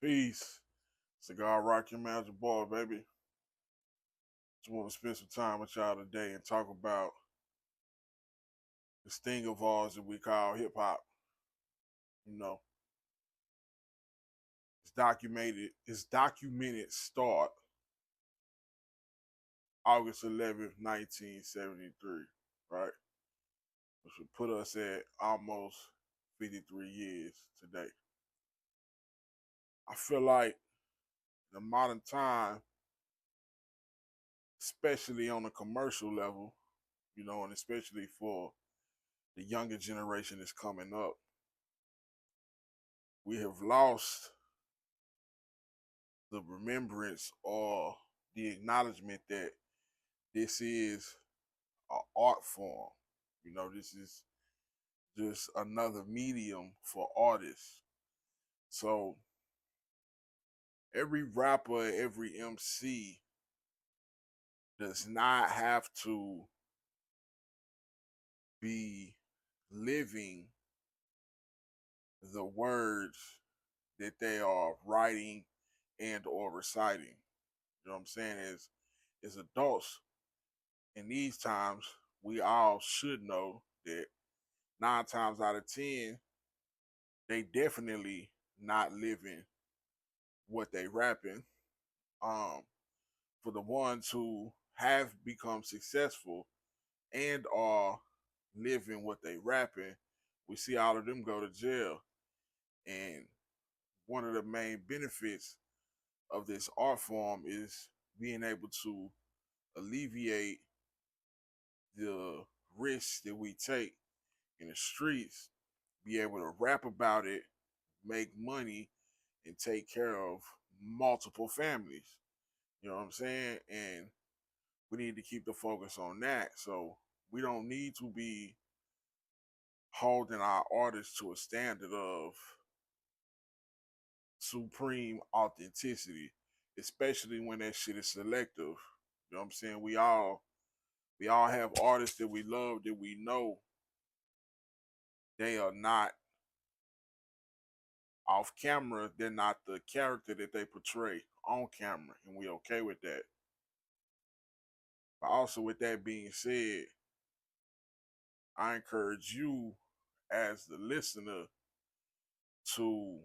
Peace. Cigar Rock your magic ball, baby. Just want to spend some time with y'all today and talk about this thing of ours that we call hip hop. You know, it's documented start August 11th, 1973, right? Which would put us at almost 53 years today. I feel like the modern time, especially on a commercial level, and especially for the younger generation that's coming up, we have lost the remembrance or the acknowledgement that this is an art form. This is just another medium for artists. So every rapper, every MC does not have to be living the words that they are writing and or reciting. You know what I'm saying? As adults in these times, we all should know that 9 times out of 10, they definitely not living what they rapping. Um, for the ones who have become successful and are living what they rapping, we see all of them go to jail. And one of the main benefits of this art form is being able to alleviate the risks that we take in the streets, be able to rap about it, make money, and take care of multiple families. You know what I'm saying? And we need to keep the focus on that. So we don't need to be holding our artists to a standard of supreme authenticity, especially when that shit is selective. You know what I'm saying? We all have artists that we love that we know they are not off camera, they're not the character that they portray on camera, and we okay with that. But also, with that being said, I encourage you as the listener to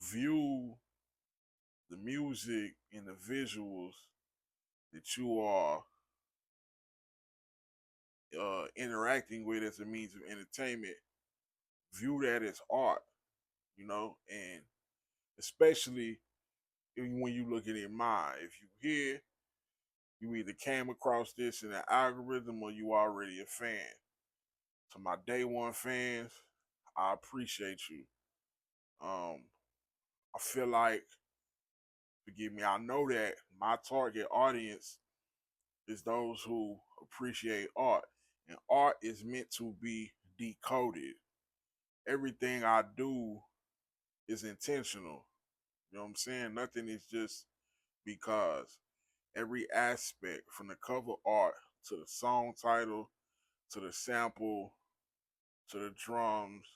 view the music and the visuals that you are interacting with as a means of entertainment. View that as art, and especially when you look at it in mind. If you either came across this in an algorithm or you already a fan. To my day one fans, I appreciate you. I feel like, forgive me, I know that my target audience is those who appreciate art. And art is meant to be decoded. Everything I do is intentional. You know what I'm saying? Nothing is just because. Every aspect, from the cover art to the song title to the sample to the drums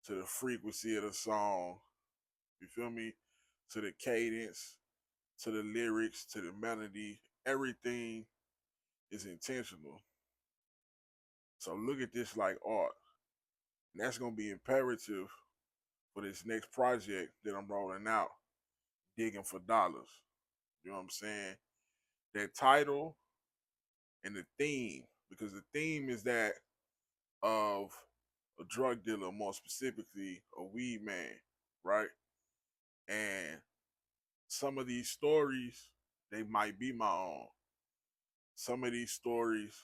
to the frequency of the song, you feel me? To the cadence, to the lyrics, to the melody, everything is intentional. So look at this like art. And that's going to be imperative for this next project that I'm rolling out, Digging for Dollars. You know what I'm saying? That title and the theme, because the theme is that of a drug dealer, more specifically a weed man, right? And some of these stories, they might be my own. Some of these stories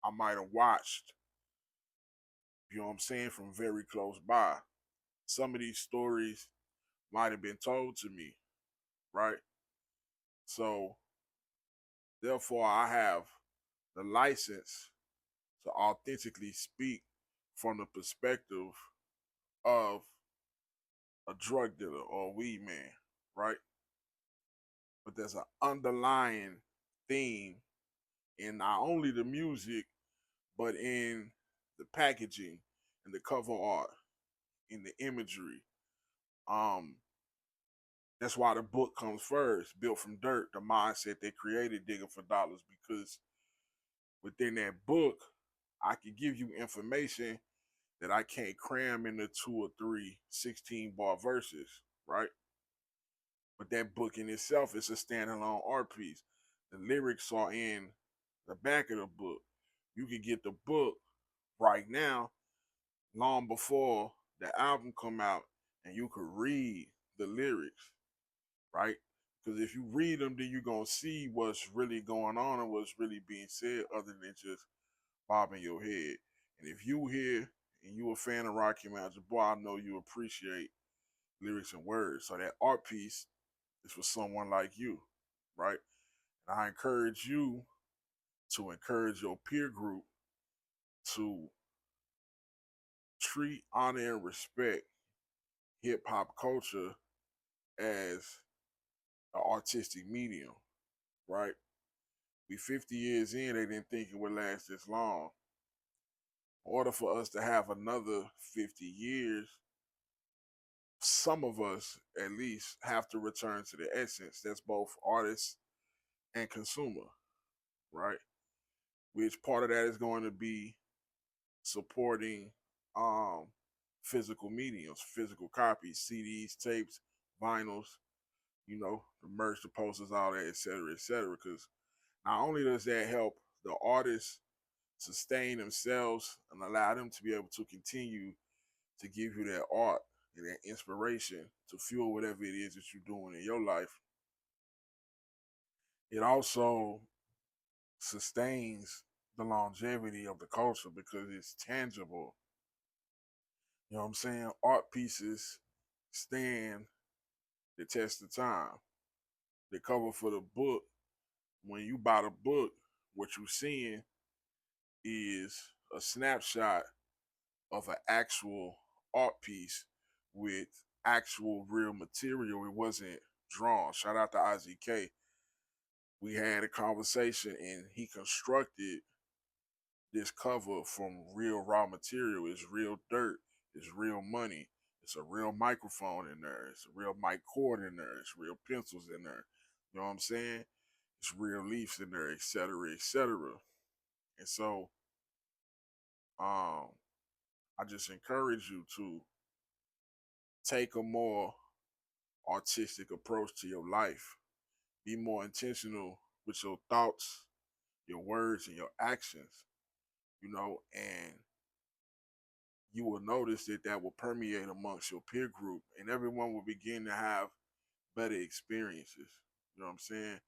I might have watched, you know what I'm saying, from very close by. Some of these stories might have been told to me, right? So, therefore, I have the license to authentically speak from the perspective of a drug dealer or a weed man, right? But there's an underlying theme in not only the music, but in the packaging and the cover art, in the imagery Um, that's why the book comes first, built from dirt, the mindset they created digging for dollars, because within that book, I can give you information that I can't cram into two or three 16-bar verses, right? But that book in itself is a standalone art piece. The lyrics are in the back of the book. You can get the book right now, long before the album come out, and you could read the lyrics, right? Because if you read them, then you're gonna see what's really going on and what's really being said, other than just bobbing your head. And if you here and you a fan of Rocky Mountain Boy, I know you appreciate lyrics and words. So that art piece is for someone like you, right? And I encourage you to encourage your peer group to treat, honor, and respect hip hop culture as an artistic medium, right? We 50 years in, they didn't think it would last this long. In order for us to have another 50 years, some of us at least have to return to the essence. That's both artist and consumer, right? Which part of that is going to be supporting um physical mediums, physical copies, CDs, tapes, vinyls, the merch, the posters, all that, et cetera. Because not only does that help the artists sustain themselves and allow them to be able to continue to give you that art and that inspiration to fuel whatever it is that you're doing in your life, it also sustains the longevity of the culture because it's tangible. You know what I'm saying? Art pieces stand the test of time. The cover for the book, when you buy the book, what you're seeing is a snapshot of an actual art piece with actual real material. It wasn't drawn. Shout out to IZK. We had a conversation and he constructed this cover from real raw material. It's real dirt. It's real money. It's a real microphone in there. It's a real mic cord in there. It's real pencils in there. You know what I'm saying? It's real leaves in there, etc., etc. And so, um, I just encourage you to take a more artistic approach to your life. Be more intentional with your thoughts, your words, and your actions. And you will notice that that will permeate amongst your peer group, and everyone will begin to have better experiences. You know what I'm saying?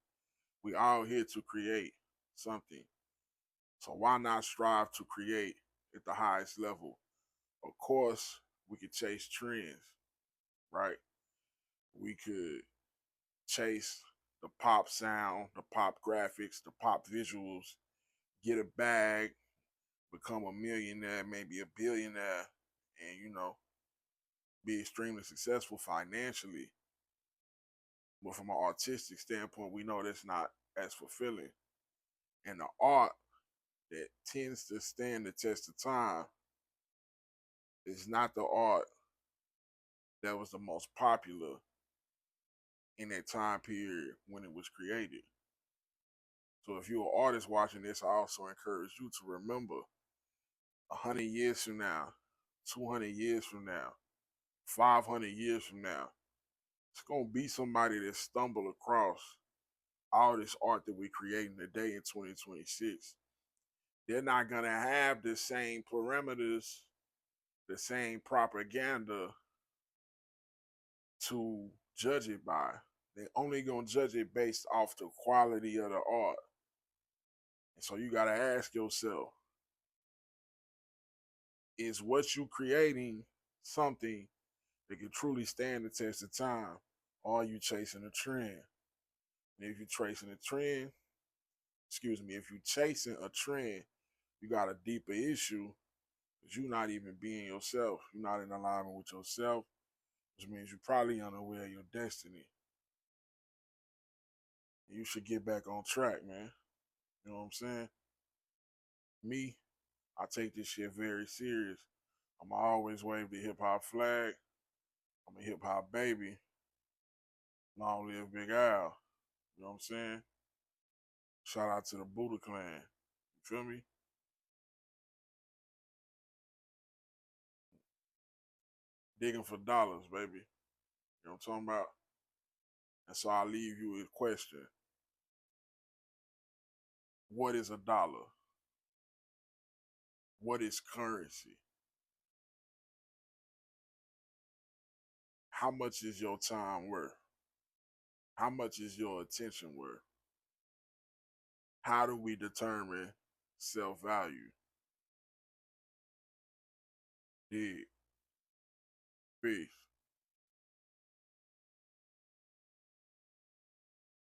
We all here to create something. So why not strive to create at the highest level? Of course, we could chase trends, right? We could chase the pop sound, the pop graphics, the pop visuals, get a bag, become a millionaire, maybe a billionaire, and be extremely successful financially. But from an artistic standpoint, we know that's not as fulfilling. And the art that tends to stand the test of time is not the art that was the most popular in that time period when it was created. So if you're an artist watching this, I also encourage you to remember 100 years from now, 200 years from now, 500 years from now, it's going to be somebody that stumbled across all this art that we're creating today in 2026. They're not going to have the same parameters, the same propaganda to judge it by. They're only going to judge it based off the quality of the art. And so you got to ask yourself, is what you creating something that can truly stand the test of time? Or are you chasing a trend? And if you're chasing a trend, if you're chasing a trend, you got a deeper issue because you're not even being yourself. You're not in alignment with yourself, which means you're probably unaware of your destiny. And you should get back on track, man. You know what I'm saying? Me, I take this shit very serious. I'm always wave the hip hop flag. I'm I'm a hip hop baby. Long live Big Al. You know what I'm saying? Shout out to the Buddha Clan. You feel me? Digging for dollars, baby. You know what I'm talking about? And so I leave you with a question. What is a dollar? What is currency? How much is your time worth? How much is your attention worth? How do we determine self value? Dig. Peace.